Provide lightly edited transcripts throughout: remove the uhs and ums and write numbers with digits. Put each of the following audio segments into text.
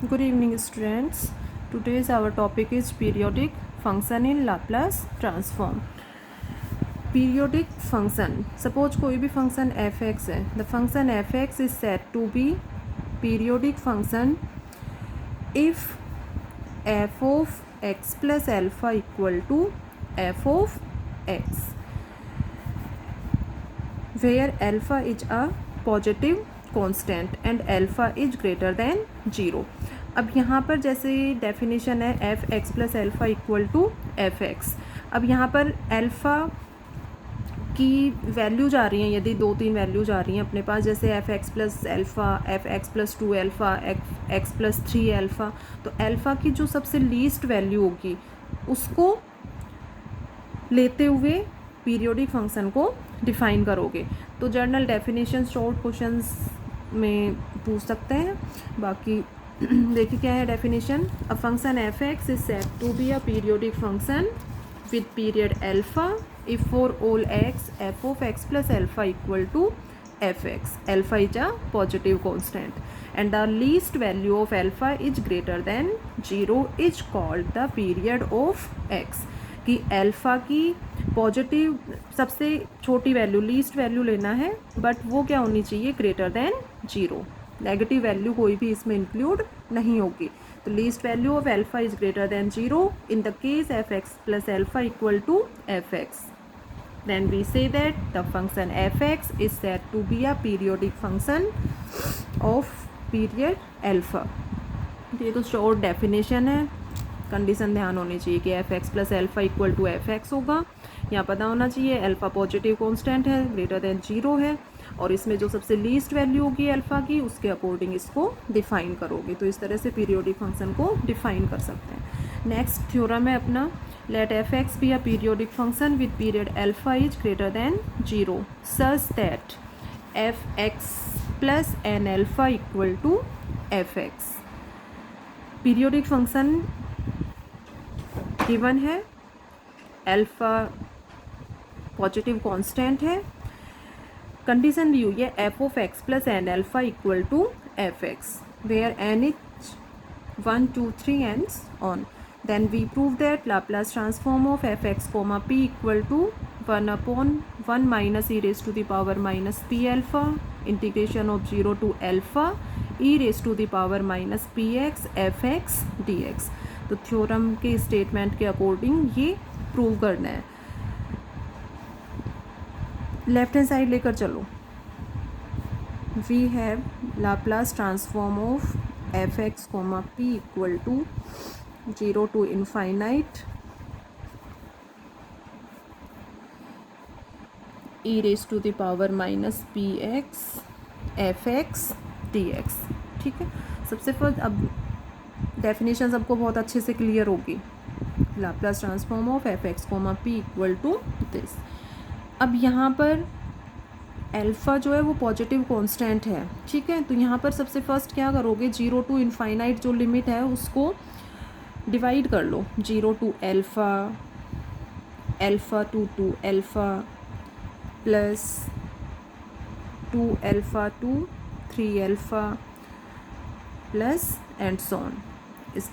Good evening students. Today's our topic is periodic function in Laplace transform. Periodic function. Suppose कोई भी function f(x) है. The function f(x) is said to be periodic function if f of x plus alpha equal to f of x, where alpha is a positive constant and alpha is greater than 0. अब यहाँ पर जैसे definition है f x plus alpha equal to f x. अब यहाँ पर alpha की value जा रही हैं, यदि 2-3 वैल्यू जा रही हैं अपने पास, जैसे F x plus alpha, F x plus 2 alpha, F x plus 3 alpha. तो एल्फ़ा की जो सबसे लीस्ट वैल्यू होगी उसको लेते हुए पीरियोडिक फंक्शन को डिफ़ाइन करोगे. तो जर्नल डेफिनेशन शॉर्ट क्वेश्चंस में पूछ सकते हैं. बाकी देखिए क्या है definition. A function f x is said to be a periodic function with period alpha if for all x f of x plus alpha equal to fx. Alpha is a positive constant and the least value of alpha is greater than 0 is called the period of x. कि alpha की positive सबसे छोटी value least value लेना है, but वो क्या होनी चाहिए, ग्रेटर देन 0. नेगेटिव वैल्यू कोई भी इसमें इंक्लूड नहीं होगी. तो least value of alpha is greater than 0 in the case f x plus alpha equal to f x. Then we say that the function f(x) is said to be a periodic function of period alpha. ये तो short definition है. Condition ध्यान होनी चाहिए कि f x plus alpha equal to f x होगा. यहाँ पता होना चाहिए अल्फ़ा पॉजिटिव कांस्टेंट है, ग्रेटर देन 0 है, और इसमें जो सबसे लीस्ट वैल्यू होगी अल्फ़ा की उसके अकॉर्डिंग इसको डिफ़ाइन करोगे. तो इस तरह से पीरियोडिक फंक्शन को डिफ़ाइन कर सकते हैं. नेक्स्ट थ्योरम है अपना, let f(x) be a periodic function with period alpha is greater than 0 such that f(x) plus n alpha equal to f(x). Periodic function given है, अल्फ़ा पॉजिटिव कांस्टेंट है, condition दी हुई है f of x plus n alpha equal to f(x) where n is 1, 2, 3 and on. Then we prove that Laplace transform of f(x), p equal to 1 upon 1 minus e raised to the power minus p alpha integration of 0 to alpha e raised to the power minus px f(x) dx. तो theorem के statement के according ये prove करना है. Left hand side लेकर चलो. We have Laplace transform of f(x), p equal to 0 to infinite e raised to the power minus px f(x) dx. ठीक है. सबसे फर्स्ट अब डेफिनेशन सबको बहुत अच्छे से क्लियर होगी. Laplace transform of f(x), p equal to this. अब यहाँ पर अल्फ़ा जो है वो पॉजिटिव कांस्टेंट है. ठीक है. तो यहाँ पर सबसे फर्स्ट क्या करोगे, 0 टू इनफाइनाइट जो लिमिट है उसको डिवाइड कर लो. 0 to alpha, alpha to 2 alpha plus 2 alpha to 3 alpha plus and so on. इस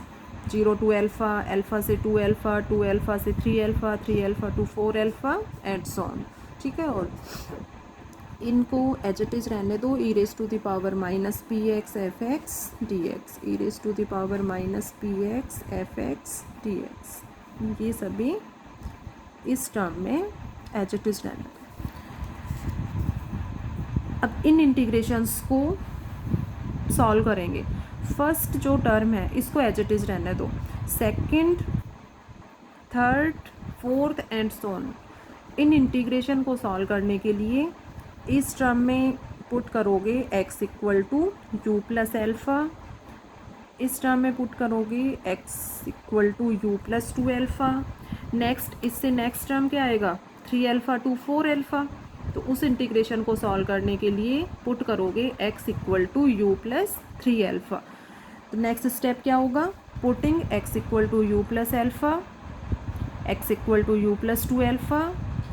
0 टू एल्फ़ा, एल्फ़ा से 2 एल्फ़ा, 2 एल्फ़ा से 3 alpha, 3 alpha to 4 alpha and so on. ठीक है. और इनको एज इट इज़ रहने दो. E raise to the power minus P X F X D X, E raise to the power minus P X F X D X. ये सभी इस term में एज इट इज़ रहने दो. अब इन इंटीग्रेशंस को सॉल्व करेंगे. फर्स्ट जो टर्म है इसको एज इट इज़ रहने दो. Second, third, fourth and so on. इन इंटीग्रेशन को सॉल्व करने के लिए इस टर्म में पुट करोगे x equal to u plus alpha. इस टर्म में पुट करोगे x equal to u plus 2 alpha. Next इससे नेक्स्ट टर्म क्या आएगा, 3 एल्फ़ा टू 4 एल्फ़ा. तो उस इंटीग्रेशन को सॉल्व करने के लिए पुट करोगे x equal to u plus 3 alpha. तो नेक्स्ट स्टेप क्या होगा, putting x equal to u plus alpha, x equal to u plus 2 alpha,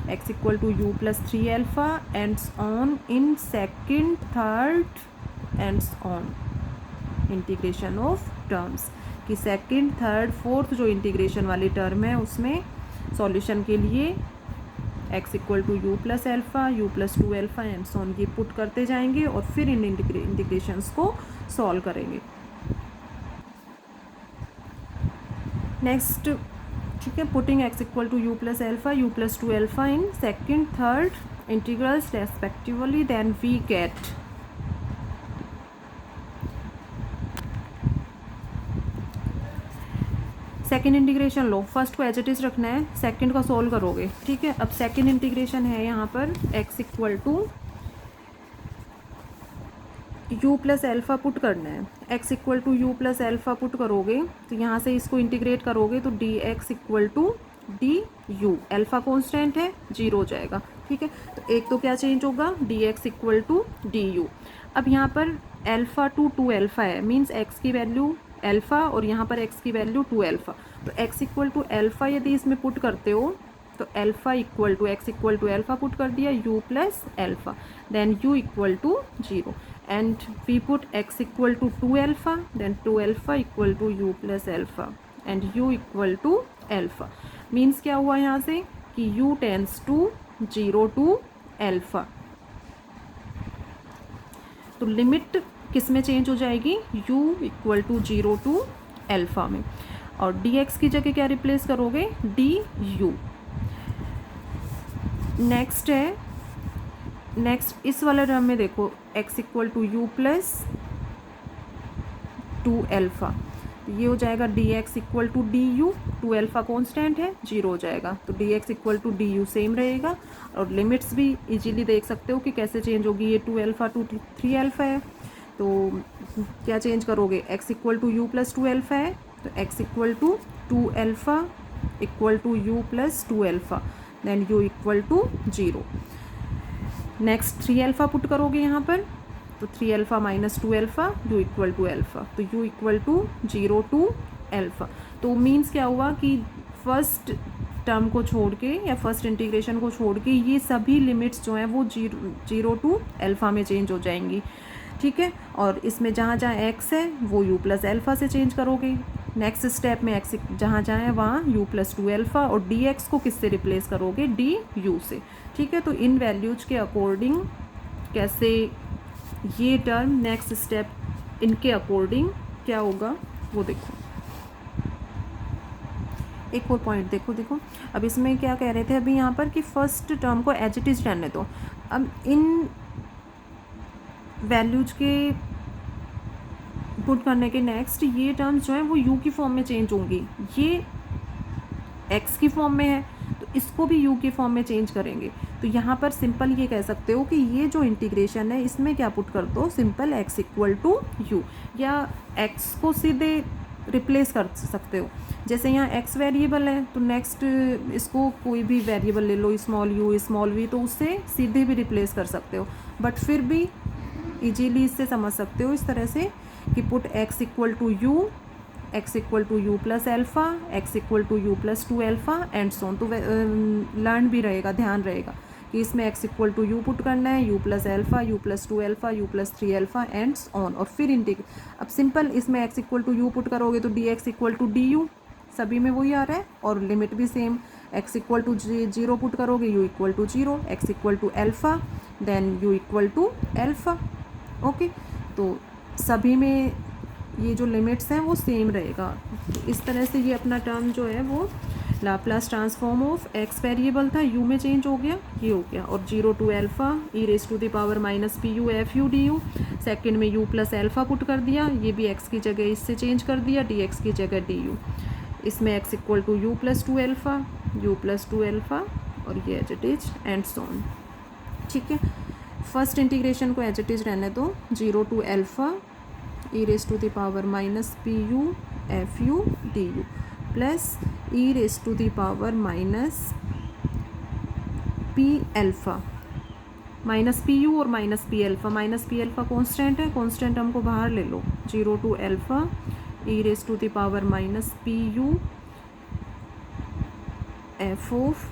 x equal to u plus 3 alpha and on in second, third and on. Integration of terms, कि second, third, fourth जो integration वाली term है उसमें solution के लिए x equal to u plus alpha, u plus 2 alpha and so on ये put करते जाएंगे और फिर इन इंटीग्रेशंस को सॉल्व करेंगे। नेक्स्ट, ठीक है, putting x equal to u plus alpha, u plus 2 alpha in second, third integrals respectively, then we get second integration लो, फर्स्ट को एज इट इज़ रखना है, सेकेंड का सोल्व करोगे, ठीक है। अब सेकेंड इंटीग्रेशन है यहाँ पर x equal to u plus alpha put करना है, x equal to u plus alpha put करोगे तो यहाँ से इसको इंटीग्रेट करोगे तो d x equal to d u, alpha constant है, 0 हो जाएगा, ठीक है। तो एक तो क्या चेंज होगा, d x equal to d u. अब यहाँ पर एल्फ़ा टू 2 अल्फ़ा है, मीन्स x की वैल्यू एल्फ़ा और यहाँ पर x की वैल्यू 2 अल्फ़ा, तो x इक्वल टू एल्फ़ा यदि इसमें पुट करते हो तो alpha equal to x equal to alpha put कर दिया, u plus alpha, then u equal to 0 and we put x equal to 2 alpha, then 2 alpha equal to u plus alpha and u equal to alpha. Means क्या हुआ यहाँ से कि u tends to 0 to alpha, तो limit किस में change हो जाएगी, u equal to 0 to alpha में, और dx की जगह क्या रिप्लेस करोगे, du। नेक्स्ट है, नेक्स्ट इस वाले टर्म में देखो x equal to u plus 2 alpha, ये हो जाएगा dx equal to d u, 2 alpha constant है, 0 हो जाएगा, तो dx equal to d u same रहेगा। और लिमिट्स भी इजीली देख सकते हो कि कैसे चेंज होगी, ये 2 अल्फ़ा टू 3 अल्फ़ा है, तो क्या चेंज करोगे, x equal to u plus 2 alpha है तो x equal to 2 alpha equal to u plus 2 alpha, then u equal to 0। Next 3 alpha put करोगे यहाँ पर तो 3 alpha minus 2 alpha, u equal to alpha, तो u equal to 0 to alpha. तो means क्या हुआ कि फर्स्ट टर्म को छोड़ के या फर्स्ट इंटीग्रेशन को छोड़ के ये सभी लिमिट्स जो हैं वो 0 टू अल्फ़ा में चेंज हो जाएंगी, ठीक है। और इसमें जहाँ जहाँ x है वो u प्लस एल्फ़ा से चेंज करोगे, नेक्स्ट स्टेप में x जहाँ जहाँ है वहाँ u प्लस 2 अल्फ़ा, और dx को किससे रिप्लेस करोगे, du से, ठीक है। तो इन वैल्यूज के अकॉर्डिंग कैसे ये टर्म नेक्स्ट स्टेप इनके अकॉर्डिंग क्या होगा वो देखो। एक और पॉइंट देखो, अब इसमें क्या कह रहे थे अभी यहाँ पर कि फर्स्ट टर्म को एज इट इज़ रहने दो। अब इन वैल्यूज के पुट करने के नेक्स्ट ये टर्म्स जो हैं वो u की फॉर्म में चेंज होंगी, ये x की फॉर्म में है तो इसको भी u की फॉर्म में चेंज करेंगे। तो यहाँ पर सिंपल ये कह सकते हो कि ये जो इंटीग्रेशन है इसमें क्या पुट कर दो, simple x equal to u, या x को सीधे रिप्लेस कर सकते हो। जैसे यहाँ x वेरिएबल है तो नेक्स्ट इसको कोई भी वेरिएबल ले लो, स्मॉल u स्मॉल v, तो उससे सीधे भी रिप्लेस कर सकते हो, बट फिर भी इजीली इससे समझ सकते हो इस तरह से कि put x equal to u, x equal to u plus alpha, x equal to u plus 2 alpha and so on. तो लर्न भी रहेगा, ध्यान रहेगा कि इसमें x equal to u put करना है, u plus alpha, u plus 2 alpha, u plus 3 alpha and on, और फिर अब सिंपल इसमें x equal to u put करोगे तो dx equal to d you, सभी में वही आ रहा है, और लिमिट भी same, x equal to 0 put करोगे u equal to 0, x equal to alpha, then u equal to alpha, okay. तो सभी में ये जो लिमिट्स हैं वो सेम रहेगा। तो इस तरह से ये अपना टर्म जो है वो Laplace transform of x variable था, u में चेंज हो गया, ये हो गया, और 0 to alpha e raise to the power minus p u f u d u, second में u प्लस एल्फ़ा पुट कर दिया, ये भी x की जगह इससे चेंज कर दिया, dx की जगह du, इसमें x equal to u plus 2 alpha, u plus 2 alpha, और ये as it is and so on, ठीक है। फर्स्ट इंटीग्रेशन को एज इट इज रहने दो, 0 to alpha e raise to the power minus p u f u d u plus e raise to the power minus p alpha, minus p u और minus p alpha constant है, constant हमको बाहर ले लो, 0 to alpha e raise to the power minus p u f of